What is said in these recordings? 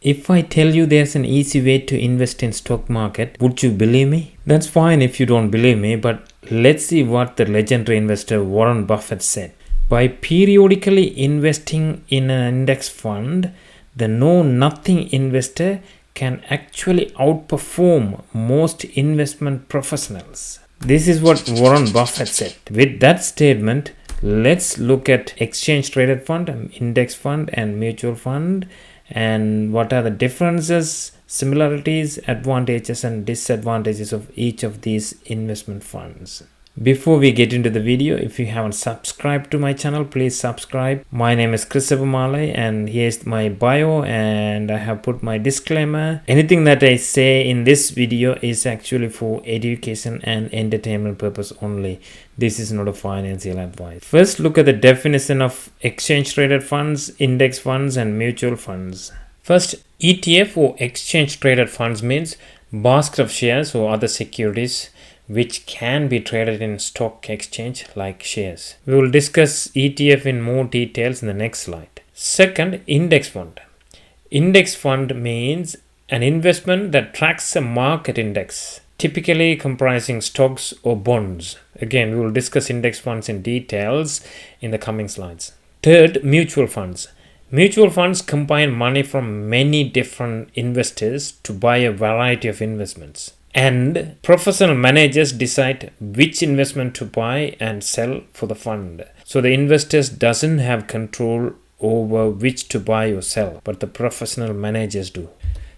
If I tell you there's an easy way to invest in stock market, would you believe me? That's fine if you don't believe me, but let's see what the legendary investor Warren Buffett said. By periodically investing in an index fund, the know-nothing investor can actually outperform most investment professionals. This is what Warren Buffett said. With that statement, let's look at exchange traded fund, index fund, and mutual fund, and what are the differences, similarities, advantages, and disadvantages of each of these investment funds. Before we get into the video, if you haven't subscribed to my channel, please subscribe. My name is Chris Malay, and here's my bio, and I have put my disclaimer. Anything that I say in this video is actually for education and entertainment purpose only. This is not a financial advice. First, look at the definition of exchange traded funds, index funds, and mutual funds. First, ETF or exchange traded funds means basket of shares or other securities which can be traded in stock exchange like shares. We will discuss ETF in more details in the next slide. Second, index fund. Index fund means an investment that tracks a market index, typically comprising stocks or bonds. Again, we will discuss index funds in details in the coming slides. Third, mutual funds. Mutual funds combine money from many different investors to buy a variety of investments. And professional managers decide which investment to buy and sell for the fund. So the investors doesn't have control over which to buy or sell, but the professional managers do.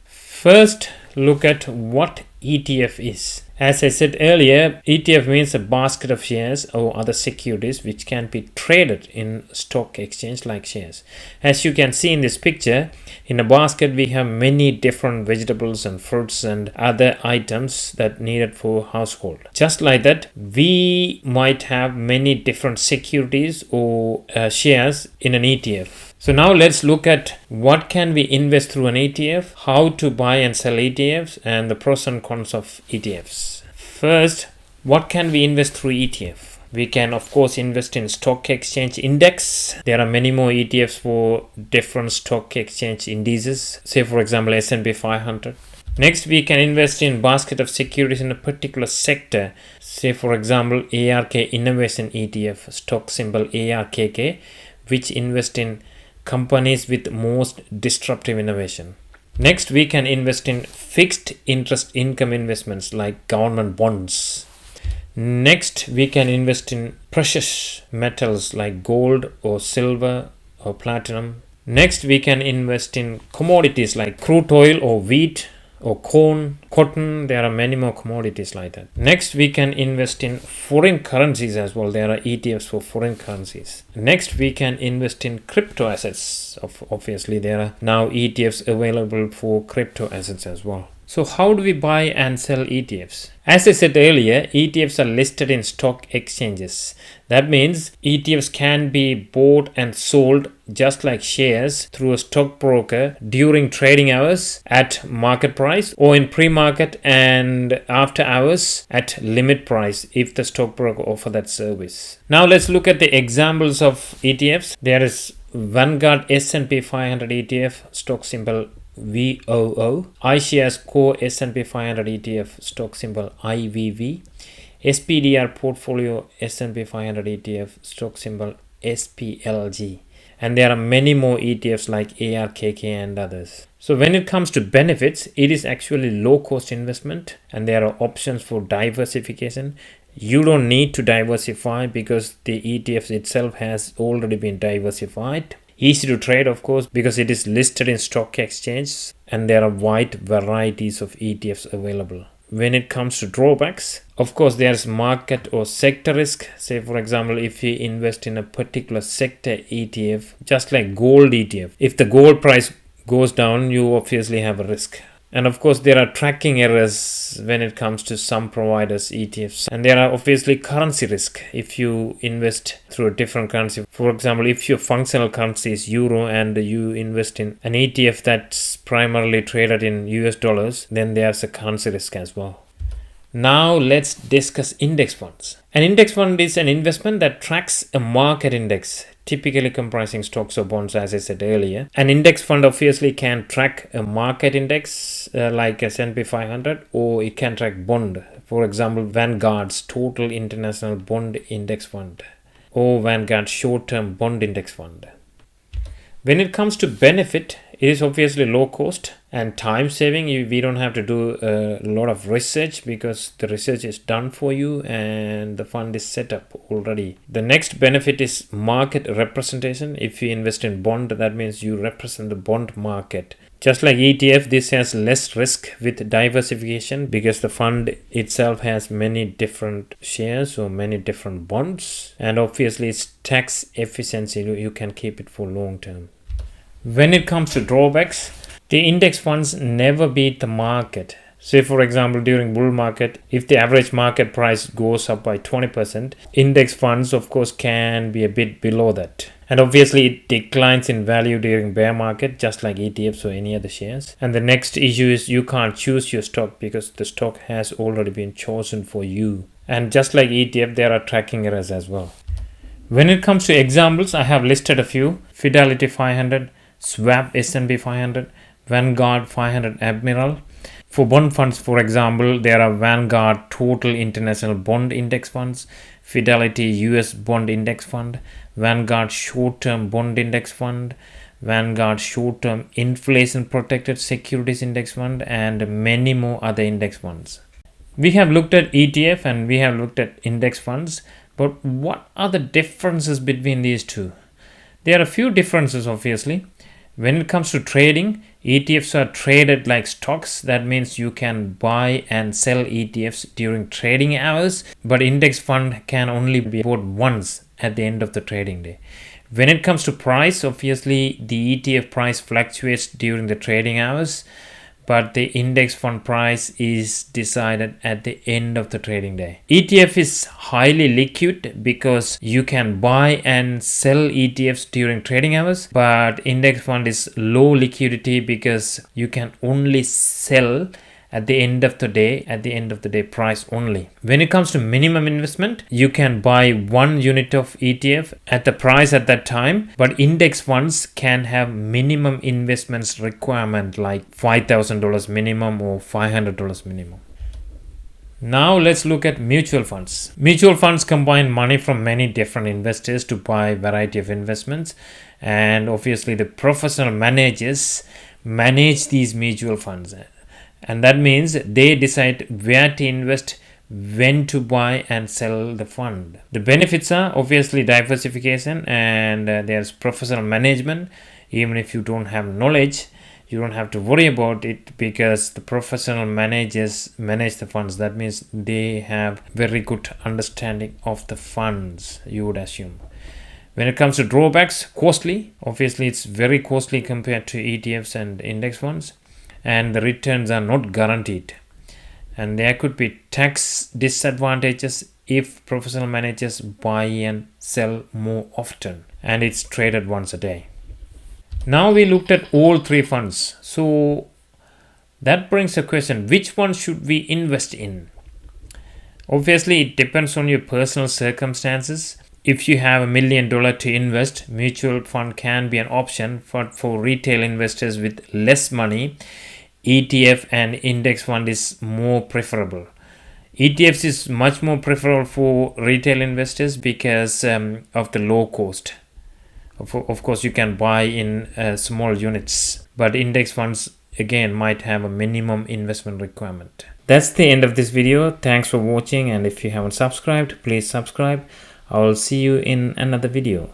First, look at what ETF is. As I said earlier, ETF means a basket of shares or other securities which can be traded in stock exchange like shares. As you can see in this picture, in a basket we have many different vegetables and fruits and other items that needed for household. Just like that, we might have many different securities or shares in an ETF. So now let's look at what can we invest through an ETF, how to buy and sell ETFs, and the pros and cons of ETFs. First, what can we invest through ETF? We can of course invest in stock exchange index. There are many more ETFs for different stock exchange indices, say for example S&P 500. Next, we can invest in basket of securities in a particular sector, say for example ARK Innovation ETF, stock symbol ARKK, which invest in companies with most disruptive innovation. Next, we can invest in fixed interest income investments like government bonds. Next, we can invest in precious metals like gold or silver or platinum. Next, we can invest in commodities like crude oil or wheat or corn, cotton. There are many more commodities like that. Next, we can invest in foreign currencies as well. There are ETFs for foreign currencies. Next, we can invest in crypto assets. Obviously, there are now ETFs available for crypto assets as well. So how do we buy and sell ETFs? As I said earlier, ETFs are listed in stock exchanges. That means ETFs can be bought and sold just like shares through a stockbroker during trading hours at market price or in pre-market and after hours at limit price if the stockbroker offers that service. Now let's look at the examples of ETFs. There is Vanguard S&P 500 ETF, stock symbol VOO, iShares Core S&P 500 ETF, stock symbol IVV, SPDR Portfolio S&P 500 ETF, stock symbol SPLG, and there are many more ETFs like ARKK and others. So when it comes to benefits, it is actually low cost investment and there are options for diversification. You don't need to diversify because the ETFs itself has already been diversified. Easy to trade, of course, because it is listed in stock exchange and there are wide varieties of ETFs available. When it comes to drawbacks, of course, there's market or sector risk. Say, for example, if you invest in a particular sector ETF, just like gold ETF, if the gold price goes down, you obviously have a risk. And of course, there are tracking errors when it comes to some providers' ETFs. And there are obviously currency risk if you invest through a different currency. For example, if your functional currency is euro and you invest in an ETF that's primarily traded in US dollars, then there's a currency risk as well. Now let's discuss index funds. An index fund is an investment that tracks a market index, typically comprising stocks or bonds, as I said earlier. An index fund obviously can track a market index like S&P 500, or it can track bond. For example, Vanguard's Total International Bond Index Fund or Vanguard Short-Term Bond Index Fund. When it comes to benefit, it is obviously low cost and time saving. We don't have to do a lot of research because the research is done for you and the fund is set up already. The next benefit is market representation. If you invest in bond, that means you represent the bond market. Just like ETF, this has less risk with diversification because the fund itself has many different shares or many different bonds, and obviously it's tax efficiency. You can keep it for long term. When it comes to drawbacks, the index funds never beat the market. Say for example, during bull market, if the average market price goes up by 20%, index funds of course can be a bit below that. And obviously it declines in value during bear market, just like ETFs or any other shares. And the next issue is you can't choose your stock because the stock has already been chosen for you. And just like ETF, there are tracking errors as well. When it comes to examples, I have listed a few. Fidelity 500, Swap S&P 500, Vanguard 500 Admiral. For bond funds, for example, there are Vanguard Total International Bond Index Funds, Fidelity US Bond Index Fund, Vanguard Short-Term Bond Index Fund, Vanguard Short-Term Inflation Protected Securities Index Fund, and many more other index funds. We have looked at ETF and we have looked at index funds, but what are the differences between these two? There are a few differences obviously. When it comes to trading, ETFs are traded like stocks. That means you can buy and sell ETFs during trading hours, but index fund can only be bought once at the end of the trading day. When it comes to price, obviously the ETF price fluctuates during the trading hours, but the index fund price is decided at the end of the trading day. ETF is highly liquid because you can buy and sell ETFs during trading hours, but index fund is low liquidity because you can only sell at the end of the day price only. When it comes to minimum investment, you can buy 1 unit of ETF at the price at that time, but index funds can have minimum investments requirement like $5,000 minimum or $500 minimum. Now let's look at mutual funds. Mutual funds combine money from many different investors to buy a variety of investments, and obviously the professional managers manage these mutual funds. And that means they decide where to invest, when to buy and sell the fund. The benefits are obviously diversification and there's professional management. Even if you don't have knowledge, you don't have to worry about it because the professional managers manage the funds. That means they have very good understanding of the funds, you would assume. When it comes to drawbacks, costly. Obviously, it's very costly compared to ETFs and index funds. And the returns are not guaranteed, and there could be tax disadvantages if professional managers buy and sell more often, and it's traded once a day. Now we looked at all three funds, so that brings a question: which one should we invest in? Obviously it depends on your personal circumstances. If you have $1 million to invest, mutual fund can be an option. For retail investors with less money, ETF and index fund is more preferable. ETFs is much more preferable for retail investors because of the low cost. Of course, you can buy in small units, but index funds again might have a minimum investment requirement. That's the end of this video. Thanks for watching, and if you haven't subscribed, please subscribe. I will see you in another video.